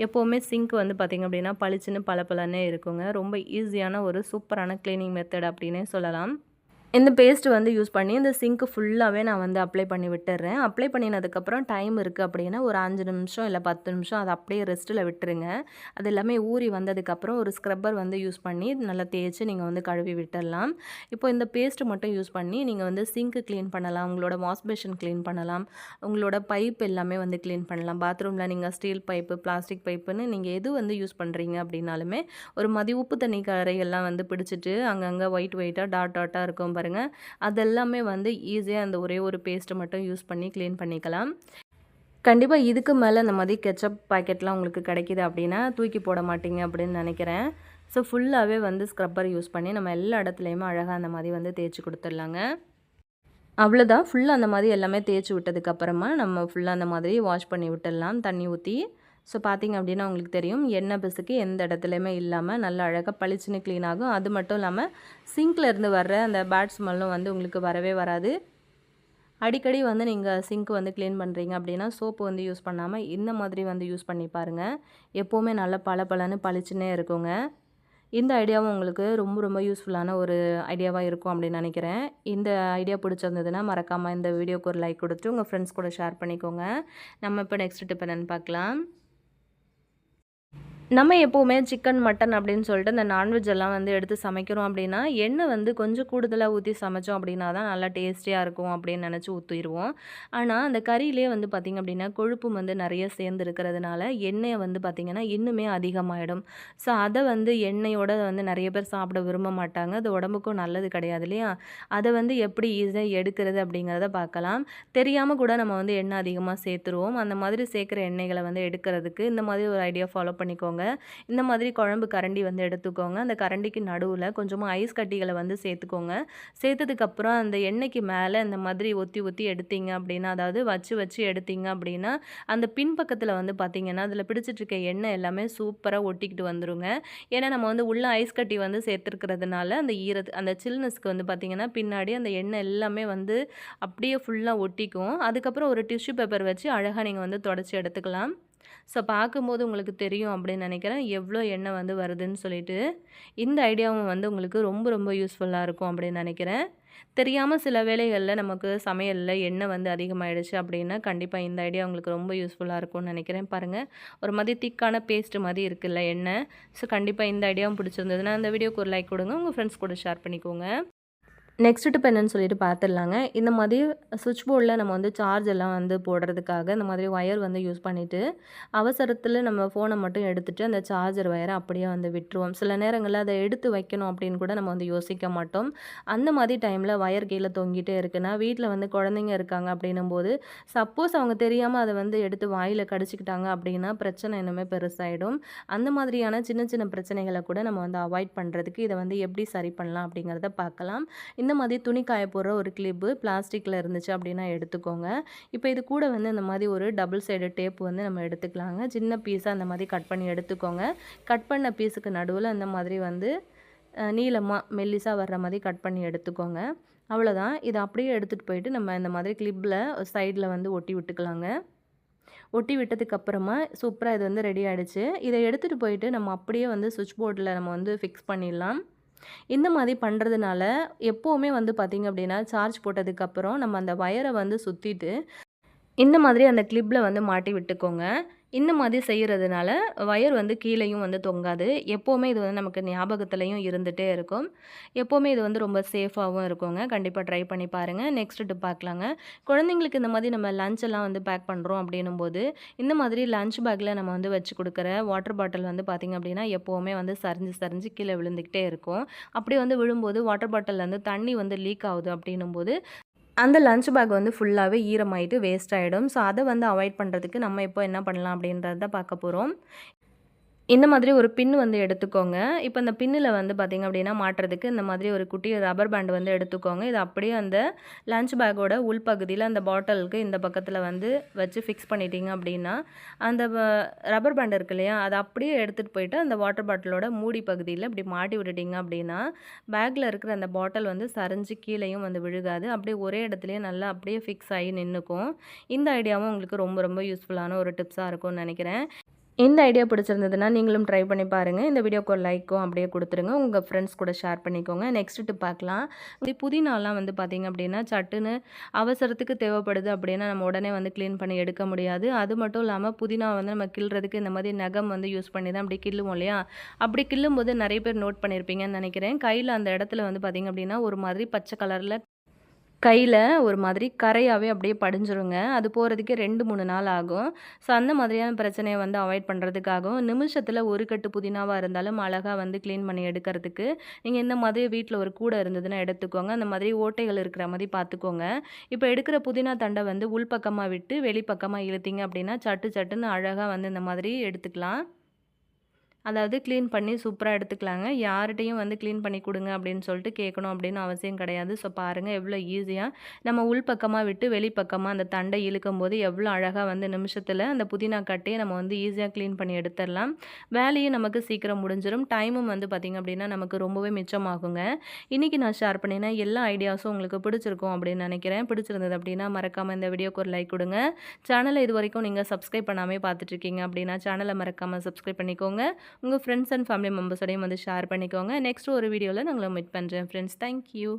எப்போவுமே சிங்க் வந்து பார்த்திங்க அப்படின்னா பளிச்சுன்னு பளபளன்னே இருக்குங்க. ரொம்ப ஈஸியான ஒரு சூப்பரான க்ளீனிங் மெத்தட் அப்படின்னே சொல்லலாம். இந்த பேஸ்ட் வந்து யூஸ் பண்ணி இந்த சிங்க்கு ஃபுல்லாகவே நான் வந்து அப்ளை பண்ணி விட்டுடுறேன். அப்ளை பண்ணினதுக்கப்புறம் டைம் இருக்குது அப்படின்னா ஒரு 5 நிமிஷம் இல்லை 10 நிமிஷம் அதை அப்படியே ரெஸ்ட்டில் விட்டுருங்க. அது எல்லாமே ஊறி வந்ததுக்கப்புறம் ஒரு ஸ்க்ரப்பர் வந்து யூஸ் பண்ணி நல்லா தேய்ச்சி நீங்கள் வந்து கழுவி விட்டுடலாம். இப்போ இந்த பேஸ்ட்டு மட்டும் யூஸ் பண்ணி நீங்கள் வந்து சிங்க்கு க்ளீன் பண்ணலாம், உங்களோட வாஷ் பேஷன் க்ளீன் பண்ணலாம், உங்களோட பைப் எல்லாமே வந்து க்ளீன் பண்ணலாம். பாத்ரூமில் நீங்கள் ஸ்டீல் பைப்பு, பிளாஸ்டிக் பைப்புன்னு நீங்கள் எது வந்து யூஸ் பண்ணுறீங்க அப்படின்னாலுமே ஒரு மாதிரி உப்பு தண்ணி கரையெல்லாம் வந்து பிடிச்சிட்டு அங்கங்கே ஒயிட்டாக டாட்டாக இருக்கும் பாருங்கள். அதெல்லாமே வந்து ஈஸியாக அந்த ஒரே ஒரு பேஸ்ட்டை மட்டும் யூஸ் பண்ணி க்ளீன் பண்ணிக்கலாம். கண்டிப்பாக இதுக்கு மேலே இந்த மாதிரி கெச்சப் பாக்கெட்லாம் உங்களுக்கு கிடைக்கிது அப்படின்னா தூக்கி போட மாட்டீங்க அப்படின்னு நினைக்கிறேன். ஸோ ஃபுல்லாகவே வந்து ஸ்க்ரப்பர் யூஸ் பண்ணி நம்ம எல்லா இடத்துலையுமே அழகாக அந்த மாதிரி வந்து தேய்ச்சி கொடுத்துடலாங்க. அவ்வளோதான். ஃபுல்லாக அந்த மாதிரி எல்லாமே தேய்ச்சி விட்டதுக்கப்புறமா நம்ம ஃபுல்லாக அந்த மாதிரி வாஷ் பண்ணி விட்டுடலாம் தண்ணி ஊற்றி. ஸோ பார்த்திங்க அப்படின்னா உங்களுக்கு தெரியும் எண்ணெய் பிசுக்கு எந்த இடத்துலையுமே இல்லாமல் நல்லா அழகாக பளிச்சுன்னு க்ளீன் ஆகும். அது மட்டும் இல்லாமல் சிங்க்கில் இருந்து வர்ற அந்த பேட் ஸ்மெல்லும் வந்து உங்களுக்கு வரவே வராது. அடிக்கடி வந்து நீங்கள் சிங்க் வந்து க்ளீன் பண்ணுறீங்க அப்படின்னா சோப்பு வந்து யூஸ் பண்ணாமல் இந்த மாதிரி வந்து யூஸ் பண்ணி பாருங்கள். எப்போவுமே நல்லா பளபளன்னு பளிச்சுன்னே இருக்குங்க. இந்த ஐடியாவும் உங்களுக்கு ரொம்ப ரொம்ப யூஸ்ஃபுல்லான ஒரு ஐடியாவாக இருக்கும் அப்படின்னு நினைக்கிறேன். இந்த ஐடியா பிடிச்சிருந்ததுன்னா மறக்காமல் இந்த வீடியோக்கு ஒரு லைக் கொடுத்து உங்கள் ஃப்ரெண்ட்ஸ் கூட ஷேர் பண்ணிக்கோங்க. நம்ம இப்போ நெக்ஸ்ட் டிப் என்னென்னு பார்க்கலாம். நம்ம எப்போவுமே சிக்கன், மட்டன் அப்படின்னு சொல்லிட்டு இந்த நான்வெஜ் எல்லாம் வந்து எடுத்து சமைக்கிறோம் அப்படின்னா, எண்ணெய் வந்து கொஞ்சம் கூடுதலாக ஊற்றி சமைச்சோம் அப்படின்னா தான் நல்லா டேஸ்டியாக இருக்கும் அப்படின்னு நினச்சி ஊற்றிடுவோம். ஆனால் அந்த கறியிலே வந்து பார்த்திங்க அப்படின்னா கொழுப்பு வந்து நிறைய சேர்ந்து இருக்கிறதுனால எண்ணெயை வந்து பார்த்திங்கன்னா இன்னுமே அதிகமாகிடும். ஸோ அதை வந்து எண்ணெயோட வந்து நிறைய பேர் சாப்பிட விரும்ப மாட்டாங்க. அது உடம்புக்கும் நல்லது கிடையாது இல்லையா? அதை வந்து எப்படி ஈஸியாக எடுக்கிறது அப்படிங்கிறத பார்க்கலாம். தெரியாமல் கூட நம்ம வந்து எண்ணெய் அதிகமாக சேர்த்துருவோம். அந்த மாதிரி சேர்க்குற எண்ணெய்களை வந்து எடுக்கிறதுக்கு இந்த மாதிரி ஒரு ஐடியா ஃபாலோ பண்ணிக்கோங்க. இந்த மாதிரி குழம்பு கரண்டி வந்து எடுத்துக்கோங்க. அந்த கரண்டிக்கு நடுவில் கொஞ்சமாக ஐஸ் கட்டிகளை வந்து சேர்த்துக்கோங்க. சேர்த்ததுக்கப்புறம் அந்த எண்ணெய்க்கு மேலே இந்த மாதிரி ஒத்தி ஒத்தி எடுத்தீங்க அப்படின்னா, அதாவது வச்சு எடுத்தீங்க அப்படின்னா அந்த பின்பக்கத்தில் வந்து பார்த்திங்கன்னா அதில் பிடிச்சிட்ருக்க எண்ணெய் எல்லாமே சூப்பராக ஒட்டிக்கிட்டு வந்துருங்க. ஏன்னா நம்ம வந்து உள்ள ஐஸ் கட்டி வந்து சேர்த்துருக்கிறதுனால அந்த அந்த சில்னஸ்க்கு வந்து பார்த்திங்கன்னா பின்னாடி அந்த எண்ணெய் எல்லாமே வந்து அப்படியே ஃபுல்லாக ஒட்டிக்கும். அதுக்கப்புறம் ஒரு டிஷ்யூ பேப்பர் வச்சு அழகாக நீங்கள் வந்து தொடச்சி எடுத்துக்கலாம். ஸோ பார்க்கும்போது உங்களுக்கு தெரியும் அப்படின்னு நினைக்கிறேன் எவ்வளோ எண்ணெய் வந்து வருதுன்னு சொல்லிட்டு. இந்த ஐடியாவும் வந்து உங்களுக்கு ரொம்ப ரொம்ப யூஸ்ஃபுல்லாக இருக்கும் அப்படின்னு நினைக்கிறேன். தெரியாமல் சில வேளைகளில் நமக்கு சமையலில் எண்ணெய் வந்து அதிகமாகிடுச்சு அப்படின்னா கண்டிப்பாக இந்த ஐடியா உங்களுக்கு ரொம்ப யூஸ்ஃபுல்லாக இருக்கும்னு நினைக்கிறேன். பாருங்கள் ஒரு மாதிரி திக்கான பேஸ்ட் மாதிரி இருக்குல்ல எண்ணெய். ஸோ கண்டிப்பாக இந்த ஐடியாவும் பிடிச்சிருந்ததுன்னா அந்த வீடியோக்கு ஒரு லைக் கொடுங்க. உங்கள் ஃப்ரெண்ட்ஸ் கூட ஷேர் பண்ணிக்கோங்க. நெக்ஸ்ட் டிப் என்னன்னு சொல்லிட்டு பார்த்துடலாங்க. இந்த மாதிரி சுவிட்ச் போர்டில் நம்ம வந்து சார்ஜ் எல்லாம் வந்து போடுறதுக்காக இந்த மாதிரி ஒயர் வந்து யூஸ் பண்ணிவிட்டு அவசரத்தில் நம்ம ஃபோனை மட்டும் எடுத்துகிட்டு அந்த சார்ஜர் ஒயரை அப்படியே வந்து விட்டுருவோம். சில நேரங்களில் அதை எடுத்து வைக்கணும் அப்படின்னு கூட நம்ம வந்து யோசிக்க மாட்டோம். அந்த மாதிரி டைமில் ஒயர் கீழே தொங்கிட்டே இருக்குன்னா வீட்டில் வந்து குழந்தைங்க இருக்காங்க அப்படின்னும்போது சப்போஸ் அவங்க தெரியாமல் அதை வந்து எடுத்து வாயில் கடிச்சிக்கிட்டாங்க அப்படின்னா பிரச்சனை இன்னுமே பெருசாகிடும். அந்த மாதிரியான சின்ன சின்ன பிரச்சனைகளை கூட நம்ம வந்து அவாய்ட் பண்ணுறதுக்கு இதை வந்து எப்படி சரி பண்ணலாம் அப்படிங்கிறத பார்க்கலாம். இந்த மாதிரி துணி காய போடுற ஒரு கிளிப்பு பிளாஸ்டிக்கில் இருந்துச்சு அப்படின்னா எடுத்துக்கோங்க. இப்போ இது கூட வந்து இந்த மாதிரி ஒரு டபுள் சைடு டேப் வந்து நம்ம எடுத்துக்கலாங்க. சின்ன பீஸாக அந்த மாதிரி கட் பண்ணி எடுத்துக்கோங்க. கட் பண்ண பீஸுக்கு நடுவில் அந்த மாதிரி வந்து நீளமாக மெல்லிஸாக வர்ற மாதிரி கட் பண்ணி எடுத்துக்கோங்க. அவ்வளோதான். இதை அப்படியே எடுத்துகிட்டு போயிட்டு நம்ம இந்த மாதிரி கிளிப்பில் சைடில் வந்து ஒட்டி விட்டுக்கலாங்க. ஒட்டி விட்டதுக்கப்புறமா சூப்பராக இது வந்து ரெடி ஆகிடுச்சு. இதை எடுத்துகிட்டு போயிட்டு நம்ம அப்படியே வந்து சுவிட்ச் போர்டில் நம்ம வந்து ஃபிக்ஸ் பண்ணிடலாம். இந்த மாதிரி பண்ணுறதுனால எப்போவுமே வந்து பார்த்திங்க அப்படின்னா சார்ஜ் போட்டதுக்கப்புறம் நம்ம அந்த வயரை வந்து சுற்றிட்டு இந்த மாதிரி அந்த கிளிப்பில் வந்து மாட்டி விட்டுக்கோங்க. இந்த மாதிரி செய்கிறதுனால ஒயர் வந்து கீழேயும் வந்து தொங்காது. எப்போவுமே இது வந்து நமக்கு ஞாபகத்துலேயும் இருந்துகிட்டே இருக்கும். எப்போவுமே இது வந்து ரொம்ப சேஃபாகவும் இருக்குங்க. கண்டிப்பாக ட்ரை பண்ணி பாருங்கள். நெக்ஸ்ட் டிப் பார்க்கலாங்க. குழந்தைங்களுக்கு இந்த மாதிரி நம்ம லஞ்ச் எல்லாம் வந்து பேக் பண்ணுறோம் அப்படின்னும்போது இந்த மாதிரி லஞ்ச் பேக்கில் நம்ம வந்து வச்சு கொடுக்குற வாட்டர் பாட்டில் வந்து பார்த்திங்க அப்படின்னா எப்போவுமே வந்து சரிஞ்சு சரிஞ்சு கீழே விழுந்துக்கிட்டே இருக்கும். அப்படி வந்து விழும்போது வாட்டர் பாட்டில்லேருந்து தண்ணி வந்து லீக் ஆகுது அப்படின்னும்போது அந்த லஞ்ச் பேக் வந்து ஃபுல்லாகவே ஈரமாயிட்டு வேஸ்ட் ஆகிடும். ஸோ அதை வந்து அவாய்ட் பண்ணுறதுக்கு நம்ம இப்போ என்ன பண்ணலாம் அப்படின்றத பார்க்க போகிறோம். இந்த மாதிரி ஒரு பின் வந்து எடுத்துக்கோங்க. இப்போ இந்த பின்னில் வந்து பார்த்திங்க அப்படின்னா மாட்டுறதுக்கு இந்த மாதிரி ஒரு குட்டி ரப்பர் பேண்ட் வந்து எடுத்துக்கோங்க. இது அப்படியே அந்த லஞ்ச் பேக்கோட உள்பகுதியில் அந்த பாட்டிலுக்கு இந்த பக்கத்தில் வந்து வச்சு ஃபிக்ஸ் பண்ணிட்டீங்க அப்படின்னா அந்த ரப்பர் பேண்ட் இருக்கு இல்லையா, அதை அப்படியே எடுத்துகிட்டு போயிட்டு அந்த வாட்டர் பாட்டிலோட மூடி பகுதியில் இப்படி மாட்டி விட்டுட்டிங்க அப்படின்னா பேக்கில் இருக்கிற அந்த பாட்டில் வந்து சரிஞ்சு கீழேயும் வந்து விழுகாது. அப்படியே ஒரே இடத்துலையே நல்லா அப்படியே ஃபிக்ஸ் ஆகி நின்றுக்கும். இந்த ஐடியாவும் உங்களுக்கு ரொம்ப ரொம்ப யூஸ்ஃபுல்லான ஒரு டிப்ஸாக இருக்கும்னு நினைக்கிறேன். இந்த ஐடியா பிடிச்சிருந்ததுன்னா நீங்களும் ட்ரை பண்ணி பாருங்கள். இந்த வீடியோக்கு ஒரு லைக்கும் அப்படியே கொடுத்துருங்க. உங்கள் ஃப்ரெண்ட்ஸ் கூட ஷேர் பண்ணிக்கோங்க. நெக்ஸ்ட் டிப் பார்க்கலாம். புதினாலாம் வந்து பார்த்திங்க அப்படின்னா சட்டுன்னு அவசரத்துக்கு தேவைப்படுது அப்படின்னா நம்ம உடனே வந்து க்ளீன் பண்ணி எடுக்க முடியாது. அது மட்டும் இல்லாமல் புதினா வந்து நம்ம கிள்றதுக்கு இந்த மாதிரி நகம் வந்து யூஸ் பண்ணி தான் அப்படி கிள்ளுவோம் இல்லையா, அப்படி கிள்ளும்போது நிறைய பேர் நோட் பண்ணியிருப்பீங்கன்னு நினைக்கிறேன். கையில் அந்த இடத்துல வந்து பார்த்திங்க அப்படின்னா ஒரு மாதிரி பச்சை கலரில் கையில் ஒரு மாதிரி கரையாகவே அப்படியே படிஞ்சிருங்க. அது போகிறதுக்கே 2-3 நாள் ஆகும். ஸோ அந்த மாதிரியான பிரச்சனையை வந்து அவாய்ட் பண்ணுறதுக்காகவும் நிமிஷத்தில் ஒரு கட்டு புதினாவாக இருந்தாலும் அழகாக வந்து க்ளீன் பண்ணி எடுக்கிறதுக்கு நீங்கள் இந்த மாதிரி வீட்டில் ஒரு கூடை இருந்ததுன்னா எடுத்துக்கோங்க. அந்த மாதிரி ஓட்டைகள் இருக்கிற மாதிரி பார்த்துக்கோங்க. இப்போ எடுக்கிற புதினா தண்டை வந்து உள்பக்கமாக விட்டு வெளிப்பக்கமாக இழுத்தீங்க அப்படின்னா சட்டு சட்டுன்னு அழகாக வந்து இந்த மாதிரி எடுத்துக்கலாம். அதாவது க்ளீன் பண்ணி சூப்பராக எடுத்துக்கலாங்க. யார்கிட்டையும் வந்து க்ளீன் பண்ணி கொடுங்க அப்படின்னு சொல்லிட்டு கேட்கணும் அப்படின்னு அவசியம் கிடையாது. ஸோ பாருங்கள் எவ்வளோ ஈஸியாக நம்ம உள்பக்கமாக விட்டு வெளிப்பக்கமாக அந்த தண்டை இழுக்கும்போது எவ்வளோ அழகாக வந்து நிமிஷத்தில் அந்த புதினா கட்டையை நம்ம வந்து ஈஸியாக க்ளீன் பண்ணி எடுத்துடலாம். வேலையும் நமக்கு சீக்கிரம் முடிஞ்சிடும். டைமும் வந்து பார்த்திங்க அப்படின்னா நமக்கு ரொம்பவே மிச்சமாகுங்க. இன்றைக்கி நான் ஷேர் பண்ணினா எல்லா ஐடியாஸும் உங்களுக்கு பிடிச்சிருக்கும் அப்படின்னு நினைக்கிறேன். பிடிச்சிருந்தது அப்படின்னா மறக்காமல் இந்த வீடியோக்கு ஒரு லைக் கொடுங்க. சேனலை இது வரைக்கும் நீங்கள் சப்ஸ்கிரைப் பண்ணாமல் பார்த்துட்ருக்கீங்க அப்படின்னா சேனலை மறக்காமல் சப்ஸ்கிரைப் பண்ணிக்கோங்க. உங்கள் ஃப்ரெண்ட்ஸ் அண்ட் ஃபேமிலி மெம்பர்ஸோடையும் வந்து ஷேர் பண்ணிக்கோங்க. நெக்ஸ்ட் ஒரு வீடியோவில் நான் உங்களை மீட் பண்ணுறேன் ஃப்ரெண்ட்ஸ். தேங்க்யூ.